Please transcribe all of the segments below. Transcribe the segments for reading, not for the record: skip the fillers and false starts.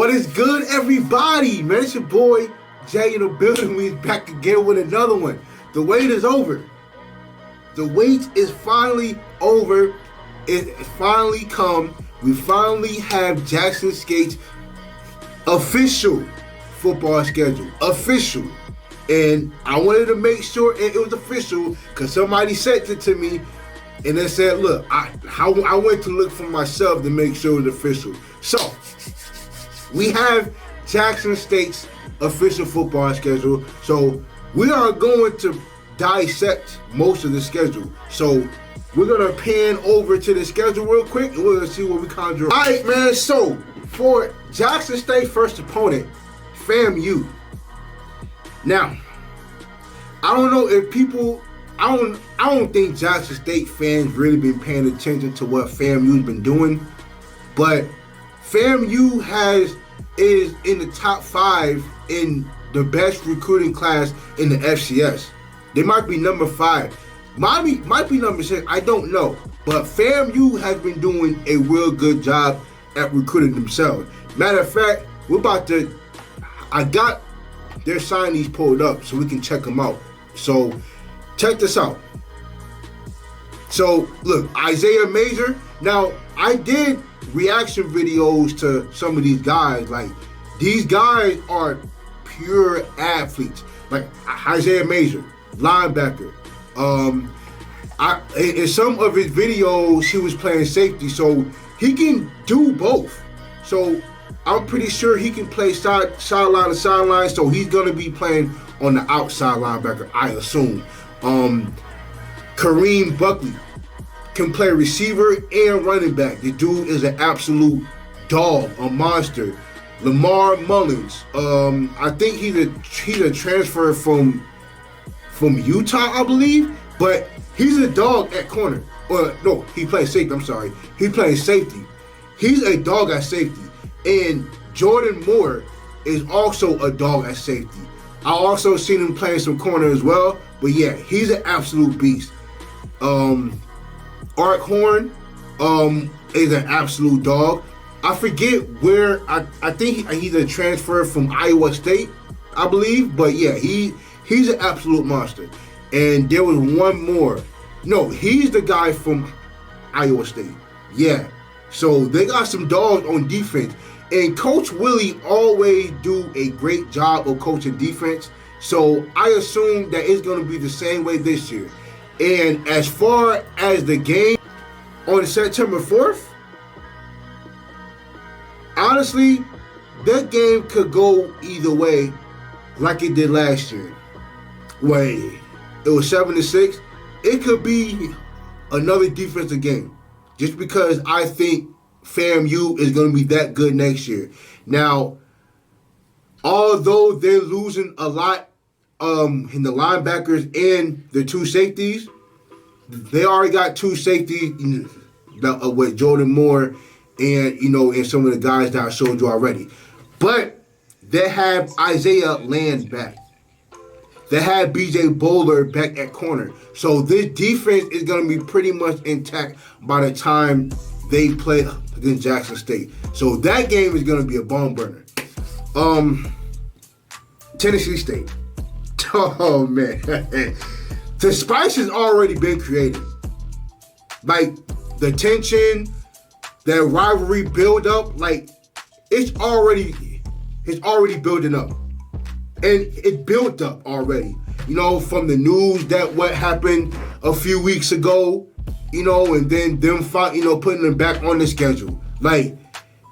What is good, everybody? Man, it's your boy Jay in the building. We're back again with another one. The wait is over. The wait is finally over. It finally come. We finally have Jackson State's official football schedule. Official. And I wanted to make sure it was official because somebody sent it to me and they said, look, I went to look for myself to make sure it was official. So, we have Jackson State's official football schedule. So, we are going to dissect most of the schedule. So, we're going to pan over to the schedule real quick and we're going to see what we conjure. All right, man. So, for Jackson State's first opponent, FAMU. Now, I don't know if people, I don't think Jackson State fans really been paying attention to what FAMU's been doing, but FAMU is in the top 5 in the best recruiting class in the FCS. They might be number 5, might be number 6. I don't know, but FAMU has been doing a real good job at recruiting themselves. Matter of fact, I got their signees pulled up so we can check them out. So check this out. So look, Isaiah Major. Now I did reaction videos to some of these guys. Like, these guys are pure athletes. Like Isaiah Major, linebacker. In some of his videos he was playing safety, so he can do both. So I'm pretty sure he can play sideline to sideline, so he's gonna be playing on the outside linebacker, I assume. Kareem Buckley can play receiver and running back. The dude is an absolute dog, a monster. Lamar Mullins, I think he's a transfer from Utah, I believe, but he's a dog at corner. Or no, he plays safety. I'm sorry, he plays safety. He's a dog at safety. And Jordan Moore is also a dog at safety. I also seen him playing some corner as well. But yeah, he's an absolute beast. Art Horn is an absolute dog. I forget where, I think he's a transfer from Iowa State, I believe. But yeah, he's an absolute monster. And there was one more. No, he's the guy from Iowa State. Yeah. So they got some dogs on defense. And Coach Willie always do a great job of coaching defense. So I assume that it's going to be the same way this year. And as far as the game on September 4th, honestly, that game could go either way like it did last year. Wait, it was 7-6. It could be another defensive game. Just because I think FAMU is going to be that good next year. Now, although they're losing a lot in the linebackers and the 2 safeties, they already got 2 safeties with Jordan Moore and some of the guys that I showed you already. But they have Isaiah Land back. They have BJ Bowler back at corner. So this defense is going to be pretty much intact by the time they play against Jackson State. So that game is going to be a bone burner. Tennessee State. Oh, man. The spice has already been created. Like, the tension, that rivalry build up, like, it's already building up. And it built up already. From the news that what happened a few weeks ago, and then them putting them back on the schedule. Like,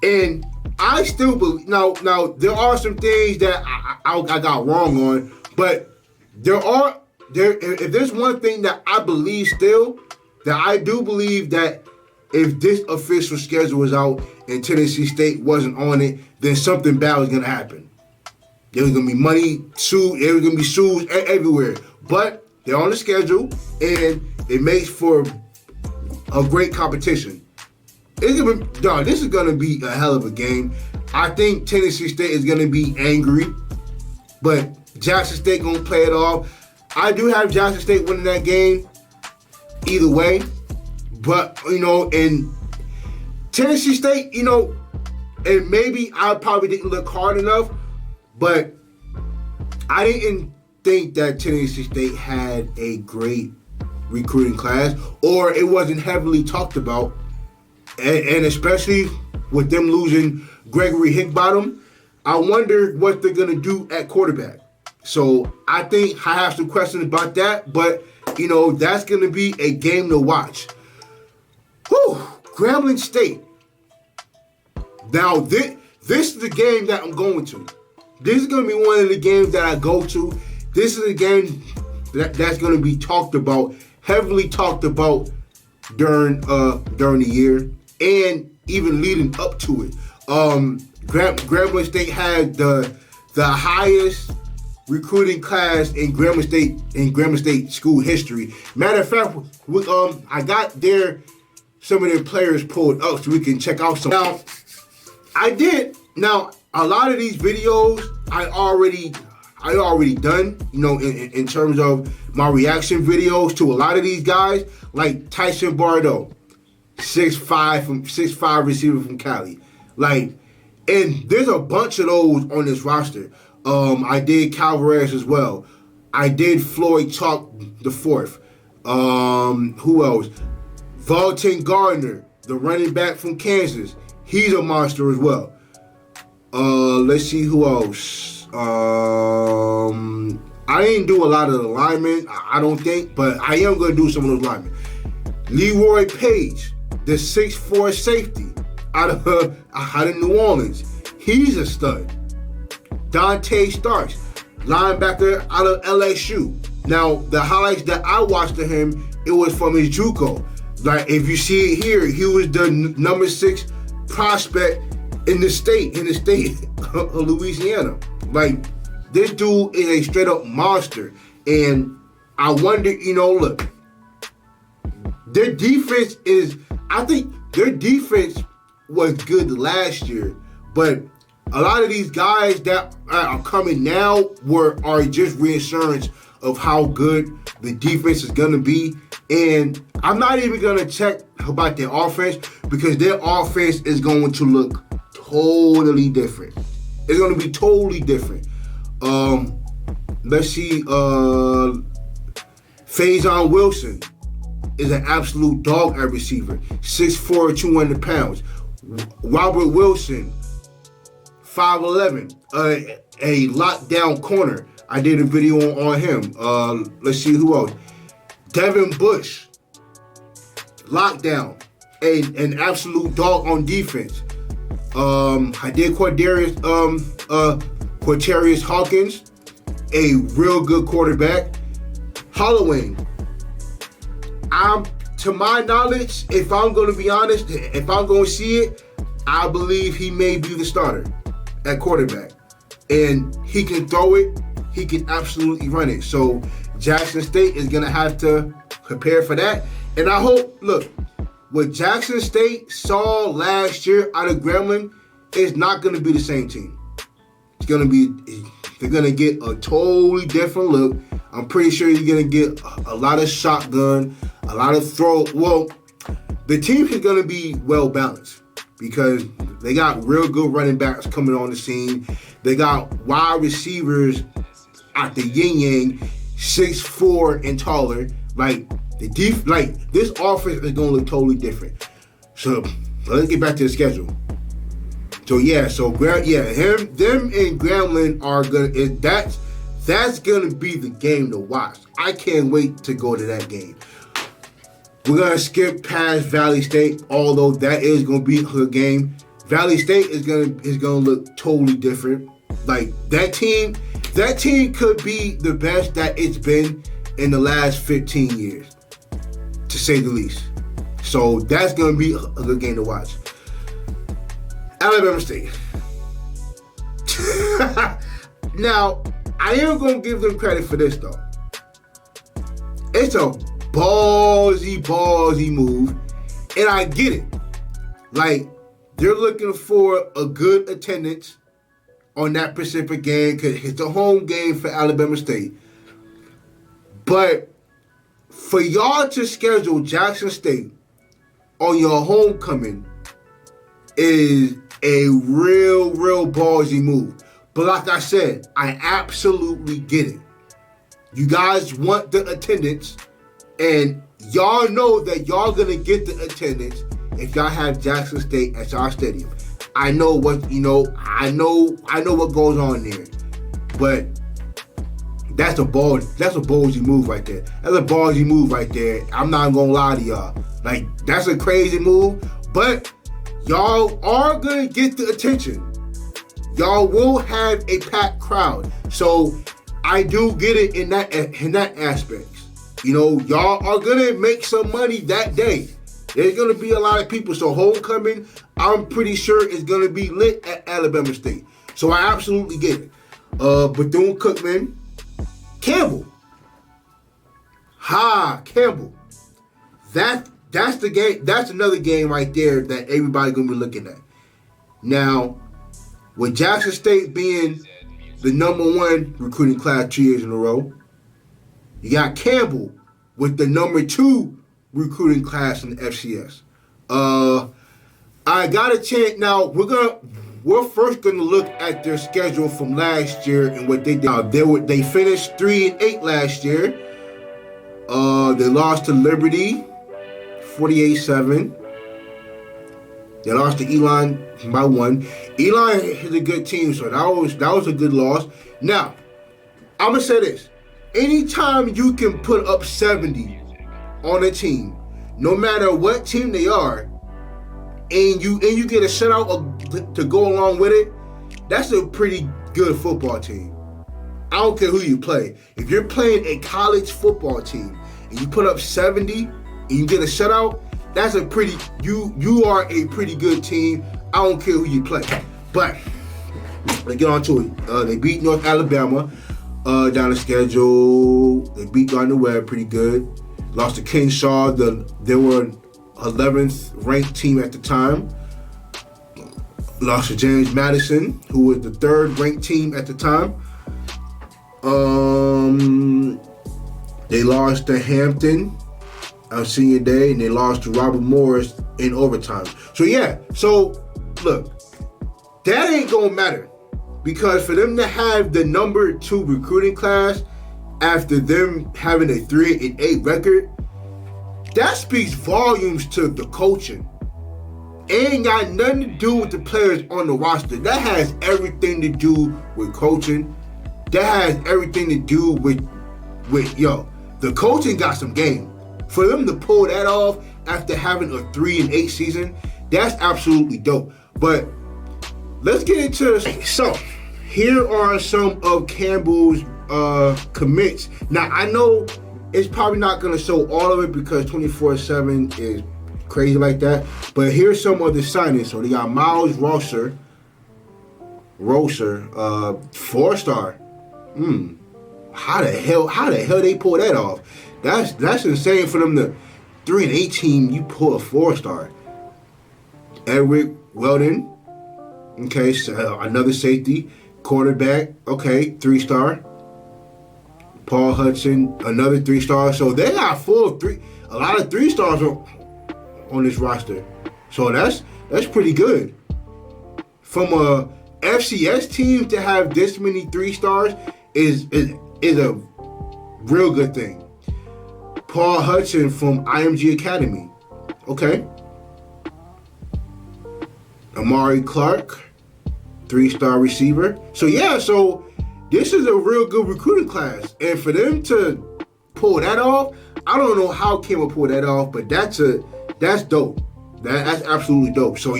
and I still believe, now there are some things that I got wrong on, but if there's one thing that I believe still, that I do believe that if this official schedule was out and Tennessee State wasn't on it, then something bad was going to happen. There was going to be money, there was going to be sues everywhere. But they're on the schedule, and it makes for a great competition. This is going to be a hell of a game. I think Tennessee State is going to be angry, but Jackson State going to play it off. I do have Jackson State winning that game either way. But, in Tennessee State, And maybe I probably didn't look hard enough, but I didn't think that Tennessee State had a great recruiting class, or it wasn't heavily talked about, and especially with them losing Gregory Hickbottom, I wonder what they're going to do at quarterback. So I think I have some questions about that, but, that's going to be a game to watch. Whew, Grambling State. Now, this is the game that I'm going to. This is going to be one of the games that I go to. This is a game that's going to be talked about, heavily talked about during the year and even leading up to it. Grambling State had the highest recruiting class in Grambling State school history. Matter of fact, I got some of their players pulled up so we can check out some. Now, Now, a lot of these videos I already done, in terms of my reaction videos to a lot of these guys, like Tyson Bardo, 6'5" receiver from Cali. And there's a bunch of those on this roster. I did Calvarez as well. I did Floyd Chalk the fourth. Who else? Valton Gardner, the running back from Kansas. He's a monster as well. Let's see who else. I didn't do a lot of the linemen, I don't think, but I am going to do some of those linemen. Leroy Page, the 6'4" safety out of New Orleans. He's a stud. Dante Starks, linebacker out of LSU. Now, the highlights that I watched of him, it was from his JUCO. If you see it here, he was the number 6 prospect in the state of Louisiana. This dude is a straight up monster. And I wonder, look, their defense I think their defense was good last year, but a lot of these guys that are coming now are just reassurance of how good the defense is going to be. And I'm not even going to check about their offense, because their offense is going to look totally different. It's going to be totally different. Let's see. Faison Wilson is an absolute dog at receiver. 6'4", 200 pounds. Robert Wilson, 5'11", a lockdown corner. I did a video on him. Let's see who else. Devin Bush, lockdown, an absolute dog on defense. I did Quatarius Hawkins, a real good quarterback. Holloway, to my knowledge, if I'm going to be honest, if I'm going to see it, I believe he may be the starter at quarterback. And he can throw it. He can absolutely run it. So Jackson State is going to have to prepare for that. And I hope, look, what Jackson State saw last year out of Grambling is not going to be the same team. They're going to get a totally different look. I'm pretty sure you're going to get a lot of shotgun, a lot of throw. Well, the team is going to be well balanced because they got real good running backs coming on the scene. They got wide receivers at the yin-yang, 6'4" and taller. This offense is going to look totally different. So let's get back to the schedule. Them and Grambling are gonna. That's gonna be the game to watch. I can't wait to go to that game. We're gonna skip past Valley State, although that is gonna be a good game. Valley State is gonna look totally different. That team could be the best that it's been in the last 15 years, to say the least. So that's gonna be a good game to watch. Alabama State. Now, I am going to give them credit for this, though. It's a ballsy move, and I get it. They're looking for a good attendance on that Pacific game because it's a home game for Alabama State. But for y'all to schedule Jackson State on your homecoming is a real ballsy move. But like I said, I absolutely get it. You guys want the attendance, and y'all know that y'all gonna get the attendance if y'all have Jackson State at y'all stadium. I know what I know what goes on there, but that's a ballsy move right there. That's a ballsy move right there. I'm not gonna lie to y'all. Like, that's a crazy move, but y'all are gonna get the attention. Y'all will have a packed crowd. So I do get it in that aspect. Y'all are gonna make some money that day. There's gonna be a lot of people. So homecoming, I'm pretty sure is gonna be lit at Alabama State. So I absolutely get it. Bethune-Cookman, Campbell. Campbell. That's the game. That's another game right there that everybody gonna be looking at. Now, with Jackson State being the #1 recruiting class 2 years in a row, you got Campbell with the #2 recruiting class in the FCS. I got a chance. Now we're first gonna look at their schedule from last year and what they did. They finished 3-8 last year. They lost to Liberty 48-7. They lost to Elon by 1. Elon is a good team, so that was a good loss. Now, I'm gonna say this: anytime you can put up 70 on a team, no matter what team they are, and you get a shutout to go along with it, that's a pretty good football team. I don't care who you play. If you're playing a college football team and you put up 70 and you get a shutout, that's a pretty you are a pretty good team. I don't care who you play. But let's get on to it. They beat North Alabama down the schedule. They beat Gardner Webb pretty good. Lost to Kennesaw. They were 11th ranked team at the time. Lost to James Madison, who was the 3rd ranked team at the time. They lost to Hampton on senior day, and they lost to Robert Morris in overtime. So look, that ain't gonna matter, because for them to have the #2 recruiting class after them having a 3-8 record, that speaks volumes to the coaching. It ain't got nothing to do with the players on the roster. That has everything to do with coaching. That has everything to do with the coaching got some game. For them to pull that off after having a 3-8 season, that's absolutely dope. But let's get into so here are some of Campbell's commits. Now, I know it's probably not going to show all of it because 24/7 is crazy like that, but here's some of the signings. So they got Miles Rosser, 4-star. How the hell they pull that off? That's insane for them to 3-8 team. You pull a 4-star. Eric Weldon, okay, so another safety, quarterback, okay, 3-star. Paul Hudson, another 3-star. So they got a lot of 3-stars on this roster. So that's pretty good. From a FCS team to have this many 3-stars is a real good thing. Paul Hudson from IMG Academy. Okay. Amari Clark, 3-star receiver. So this is a real good recruiting class. And for them to pull that off, I don't know how Campbell pulled that off, but that's dope. That's absolutely dope. So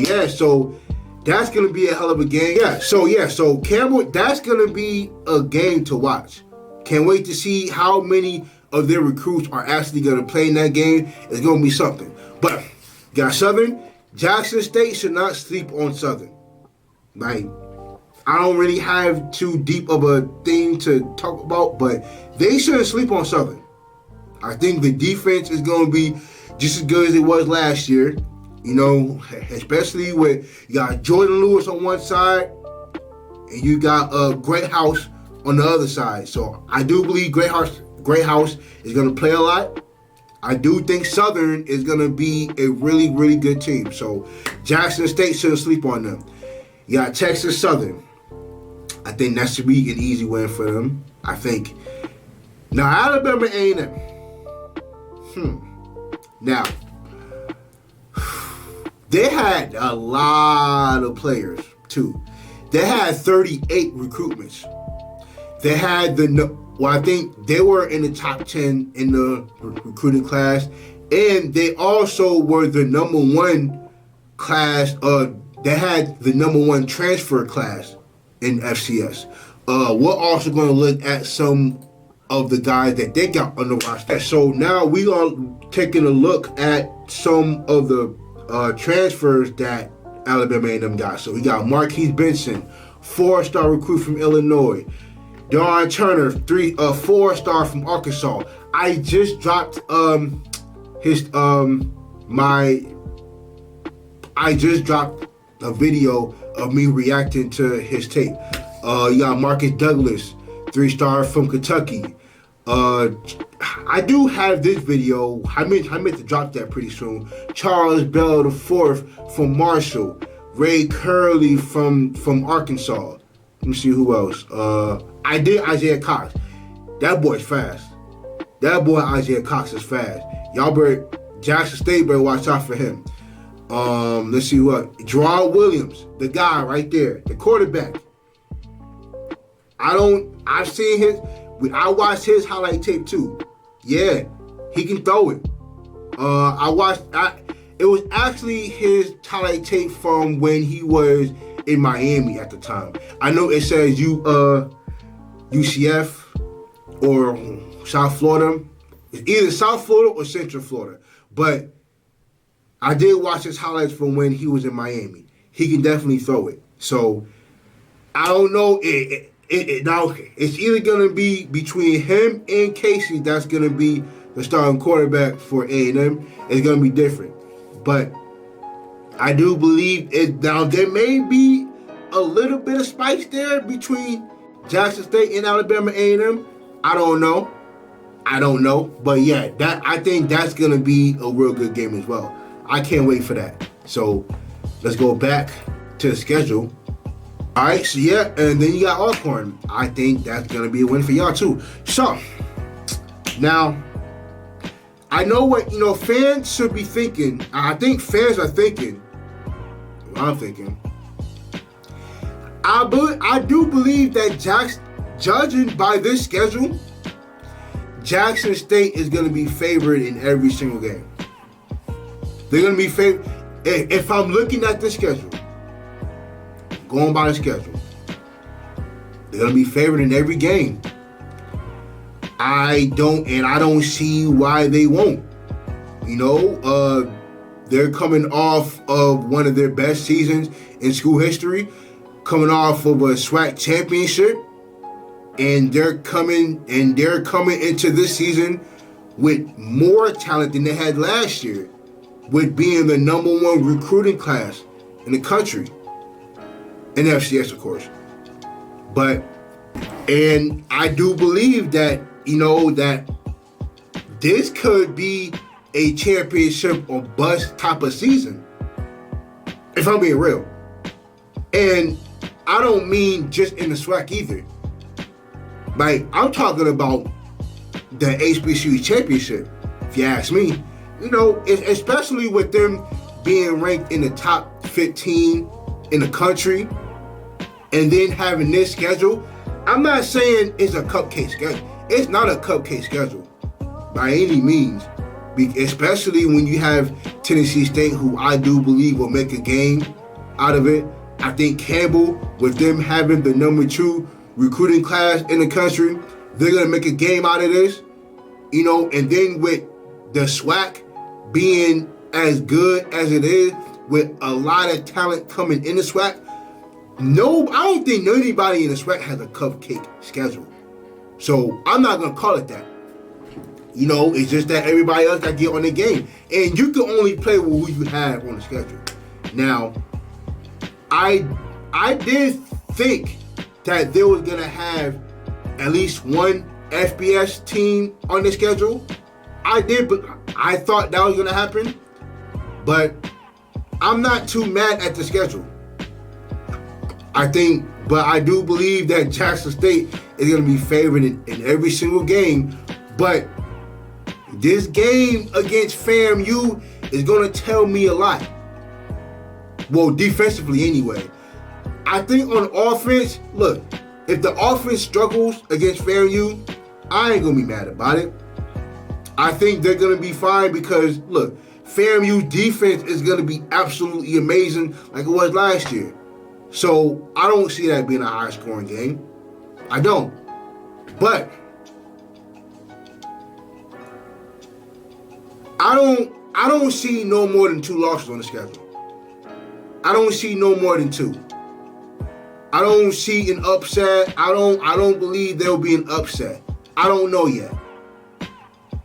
that's gonna be a hell of a game. So Campbell, that's gonna be a game to watch. Can't wait to see how many of their recruits are actually gonna play in that game. It's gonna be something. But got Southern. Jackson State should not sleep on Southern. Like, I don't really have too deep of a thing to talk about, but they shouldn't sleep on Southern. I think the defense is going to be just as good as it was last year. Especially with you got Jordan Lewis on one side and you got Greathouse on the other side. So I do believe Greathouse is going to play a lot. I do think Southern is going to be a really, really good team. So Jackson State shouldn't sleep on them. You got Texas Southern. I think that should be an easy win for them. I think. Now, Alabama A&M. Now, they had a lot of players, too. They had 38 recruitments. They had I think they were in the top 10 in the recruiting class. And they also were the number one class. They had the number one transfer class in FCS. We're also going to look at some of the guys that they got on the roster. So now we are taking a look at some of the transfers that Alabama A&M got. So we got Marquise Benson, 4-star recruit from Illinois. Don Turner, 4-star from Arkansas. I just dropped I just dropped a video of me reacting to his tape. You got Marcus Douglas, 3-star from Kentucky. I do have this video. I meant to drop that pretty soon. Charles Bell IV from Marshall. Ray Curley from Arkansas. Let me see who else. I did Isaiah Cox. That boy's fast. That boy Isaiah Cox is fast. Y'all better, Jackson State better watch out for him. Let's see what. Gerard Williams, the guy right there, the quarterback. I've seen I watched his highlight tape too. Yeah, he can throw it. It was actually his highlight tape from when he was in Miami at the time. I know it says UCF or South Florida. It's either South Florida or Central Florida. But I did watch his highlights from when he was in Miami. He can definitely throw it. So I don't know. Now it's either gonna be between him and Casey. That's gonna be the starting quarterback for A&M. It's gonna be different, but I do believe it. Now there may be a little bit of spice there between Jackson State and Alabama A&M. I don't know, but yeah, I think that's gonna be a real good game as well. I can't wait for that. So let's go back to the schedule. All right, so yeah, and then you got Alcorn. I think that's going to be a win for y'all too. So, now, I know what, fans should be thinking. I think fans are thinking what I'm thinking. I do believe that judging by this schedule, Jackson State is going to be favored in every single game. They're going to be favored. If I'm looking at the schedule, going by the schedule, they're gonna be favored in every game. I don't see why they won't. They're coming off of one of their best seasons in school history, coming off of a SWAC championship, and they're coming into this season with more talent than they had last year, with being the number one recruiting class in the country. In FCS, of course. And I do believe that, that this could be a championship or bust type of season, if I'm being real. And I don't mean just in the SWAC either. Like, I'm talking about the HBCU championship, if you ask me. Especially with them being ranked in the top 15 in the country, and then having this schedule. I'm not saying it's a cupcake schedule. It's not a cupcake schedule by any means, especially when you have Tennessee State, who I do believe will make a game out of it. I think Campbell, with them having the number 2 recruiting class in the country, they're going to make a game out of this. And then with the SWAC being as good as it is, with a lot of talent coming in the SWAC, I don't think anybody in the SWAC has a cupcake schedule. So I'm not going to call it that. It's just that everybody else got to get on the game. And you can only play with who you have on the schedule. Now, I did think that they was going to have at least one FBS team on the schedule. I did I thought that was gonna happen, but I'm not too mad at the schedule. But I do believe that Jackson State is gonna be favored in every single game. But this game against FAMU is gonna tell me a lot. Well, defensively anyway. I think on offense, look, if the offense struggles against FAMU, I ain't gonna be mad about it. I think they're gonna be fine because, look, FAMU defense is gonna be absolutely amazing like it was last year. So I don't see that being a high scoring game. I don't. But I don't see no more than 2 losses on the schedule. I don't see no more than 2. I don't see an upset. I don't believe there'll be an upset. I don't know yet.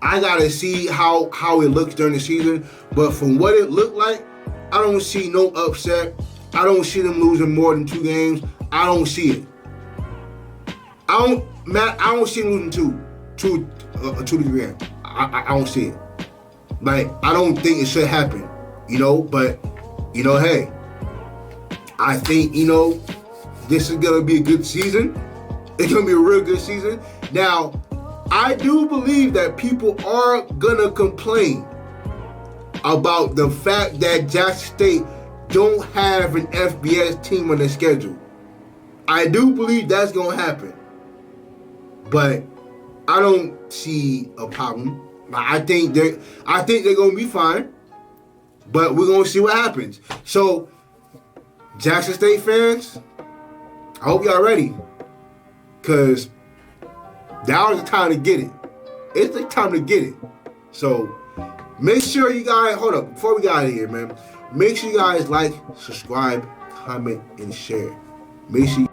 I gotta see how it looks during the season. But from what it looked like, I don't see no upset. I don't see them losing more than 2 games. I don't see it. I don't see them losing two to 3 games. I don't see it. Like, I don't think it should happen, but, hey, I think, this is going to be a good season. It's going to be a real good season. Now, I do believe that people are going to complain about the fact that Jackson State don't have an FBS team on their schedule. I do believe that's going to happen. But I don't see a problem. I think they're going to be fine. But we're going to see what happens. So, Jackson State fans, I hope y'all ready. Because now is the time to get it. It's the time to get it. So, make sure you guys, hold up, before we get out of here, man. Make sure you guys like, subscribe, comment, and share. Make sure